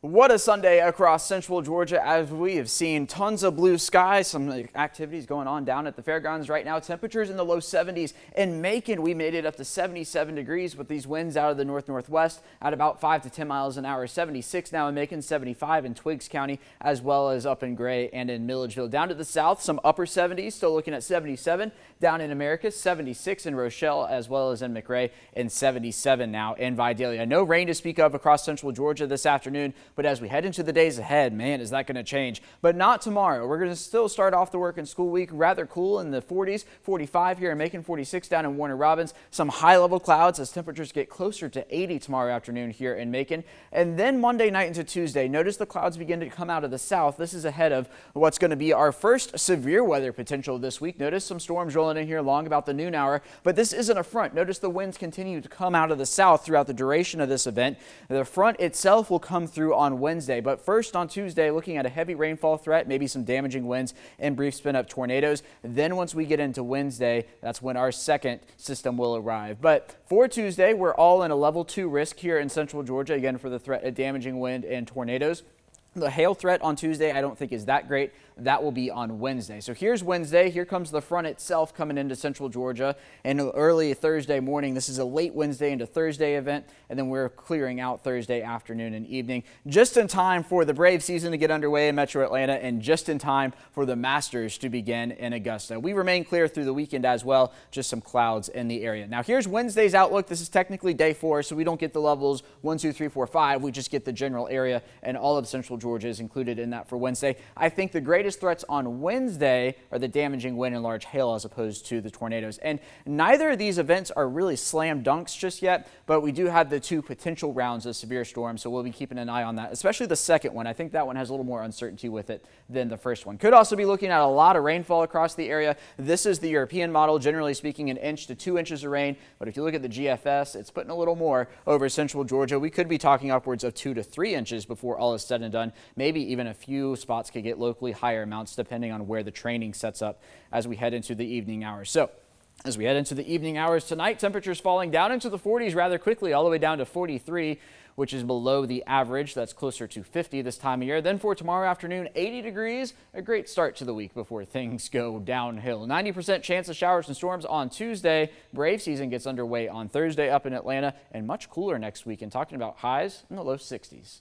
What a Sunday across central Georgia, as we have seen tons of blue skies, some activities going on down at the fairgrounds right now. Temperatures in the low 70s. In Macon, we made it up to 77 degrees with these winds out of the north-northwest at about 5 to 10 miles an hour. 76 now in Macon, 75 in Twiggs County, as well as up in Gray and in Milledgeville. Down to the south, some upper 70s, still looking at 77. Down in Americus, 76 in Rochelle, as well as in McRae, and 77 now in Vidalia. No rain to speak of across central Georgia this afternoon, but as we head into the days ahead, man, is that going to change. But not tomorrow. We're going to still start off the work and school week rather cool in the 40s, 45 here in Macon, 46 down in Warner Robins. Some high-level clouds as temperatures get closer to 80 tomorrow afternoon here in Macon. And then Monday night into Tuesday, notice the clouds begin to come out of the south. This is ahead of what's going to be our first severe weather potential this week. Notice some storms rolling in here along about the noon hour, but this isn't a front. Notice the winds continue to come out of the south throughout the duration of this event. The front itself will come through on Wednesday, but first on Tuesday, looking at a heavy rainfall threat, maybe some damaging winds and brief spin-up tornadoes. Then once we get into Wednesday, that's when our second system will arrive. But for Tuesday, we're all in a level 2 risk here in central Georgia, again for the threat of damaging wind and tornadoes. The hail threat on Tuesday I don't think is that great. That will be on Wednesday. So here's Wednesday. Here comes the front itself coming into central Georgia. And early Thursday morning, this is a late Wednesday into Thursday event. And then we're clearing out Thursday afternoon and evening. Just in time for the Brave season to get underway in Metro Atlanta and just in time for the Masters to begin in Augusta. We remain clear through the weekend as well. Just some clouds in the area. Now here's Wednesday's outlook. This is technically day 4, so we don't get the levels 1, 2, 3, 4, 5. We just get the general area, and all of central Georgia is included in that for Wednesday. I think the greatest threats on Wednesday are the damaging wind and large hail as opposed to the tornadoes. And neither of these events are really slam dunks just yet, but we do have the 2 potential rounds of severe storms, so we'll be keeping an eye on that, especially the second one. I think that one has a little more uncertainty with it than the first one. Could also be looking at a lot of rainfall across the area. This is the European model, generally speaking, 1 inch to 2 inches of rain, but if you look at the GFS, it's putting a little more over central Georgia. We could be talking upwards of 2 to 3 inches before all is said and done. Maybe even a few spots could get locally higher amounts depending on where the training sets up as we head into the evening hours. So as we head into the evening hours tonight, temperatures falling down into the 40s rather quickly, all the way down to 43, which is below the average. That's closer to 50 this time of year. Then for tomorrow afternoon, 80 degrees, a great start to the week before things go downhill. 90% chance of showers and storms on Tuesday. Brave season gets underway on Thursday up in Atlanta, and much cooler next week, and talking about highs in the low 60s.